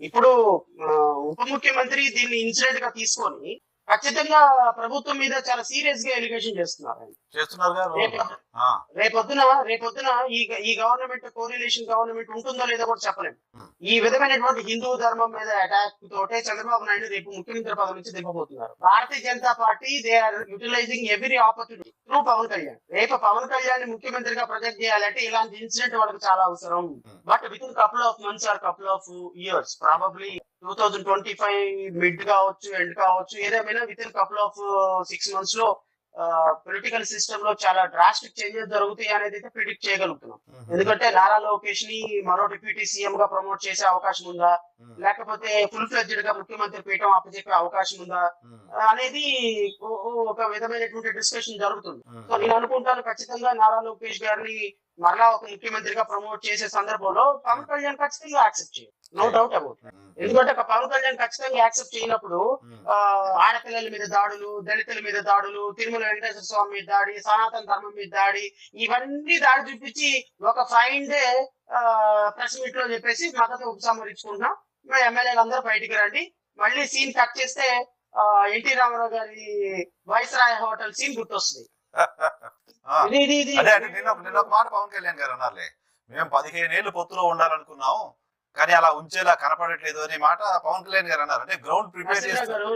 ఇప్పుడు ఉప ముఖ్యమంత్రి దీన్ని ఇన్సిడెంట్ గా తీసుకొని ఖచ్చితంగా ప్రభుత్వం మీద చాలా సీరియస్ గా ఎలిగేషన్ చేస్తున్నారు ఆయన. చేస్తున్నారు. రేపొద్దున ఈ గవర్నమెంట్ కోరిలేషన్ గవర్నమెంట్ ఉంటుందో లేదో కూడా చెప్పలేము. ఈ విధమైనటువంటి హిందూ ధర్మం మీద అటాక్ తోటే చంద్రబాబు నాయుడు రేపు ముఖ్యమంత్రి పదవి నుంచి దిగబోతున్నారు. Bharatiya Janata Party they are utilizing every opportunity through Pawan Kalyan. రేపు పవన్ కళ్యాణ్ ముఖ్యమంత్రిగా ప్రొజెక్ట్ చేయాలంటే ఇలాంటి ఇన్సిడెంట్ వాళ్ళకి చాలా అవసరం. But with in couple of months or couple of years, probably 2025 mid కావచ్చు, ఎండ్ కావచ్చు, ఏదేమైనా with in couple of 6 months లో పొలిటికల్ సిస్టమ్ లో చాలా డ్రాస్టిక్ చేంజెస్ జరుగుతాయి అనేది అయితే ప్రిడిక్ట్ చేయగలుగుతున్నాం. ఎందుకంటే నారా లోకేష్ ని మరో డిప్యూటీ సీఎం గా ప్రమోట్ చేసే అవకాశం ఉందా, లేకపోతే ఫుల్ ఫ్లెడ్జ్డ్ గా ముఖ్యమంత్రి పీఠం అప్పచెప్పే అవకాశం ఉందా అనేది ఒక విధమైనటువంటి డిస్కషన్ జరుగుతుంది. సో నేను అనుకుంటాను ఖచ్చితంగా నారా లోకేష్ గారిని మరలా ఒక ముఖ్యమంత్రిగా ప్రమోట్ చేసే సందర్భంలో పవన్ కళ్యాణ్ ఖచ్చితంగా యాక్సెప్ట్ చేయాలి, నో డౌట్ అబౌట్. ఎందుకంటే పవన్ కళ్యాణ్ ఖచ్చితంగా యాక్సెప్ట్ చేయనప్పుడు ఆడపిల్లల మీద దాడులు, దళితుల మీద దాడులు, తిరుమల వెంకటేశ్వర స్వామి మీద దాడి, సనాతన ధర్మం మీద దాడి, ఇవన్నీ దాడి చూపించి ఒక 5 day ప్రెస్ మీట్ లో చెప్పేసి మద్దతు ఉపసంహరించుకుంటున్నాం, మా ఎమ్మెల్యేలు అందరూ బయటికి రండి. మళ్ళీ సీన్ కట్ చేస్తే ఎన్టీ రామారావు గారి వైస్రాయ్ హోటల్ సీన్ గుర్తొస్తుంది. నిన్న ఒక మాట పవన్ కళ్యాణ్ గారు అన్నారులే, మేము 15 ఏళ్ళు పొత్తులో ఉండాలనుకున్నాం కానీ అలా ఉంచేలా కనపడట్లేదు అనే మాట పవన్ కళ్యాణ్ గారు అన్నారు. అంటే గ్రౌండ్ ప్రిపేర్ చేస్తారు.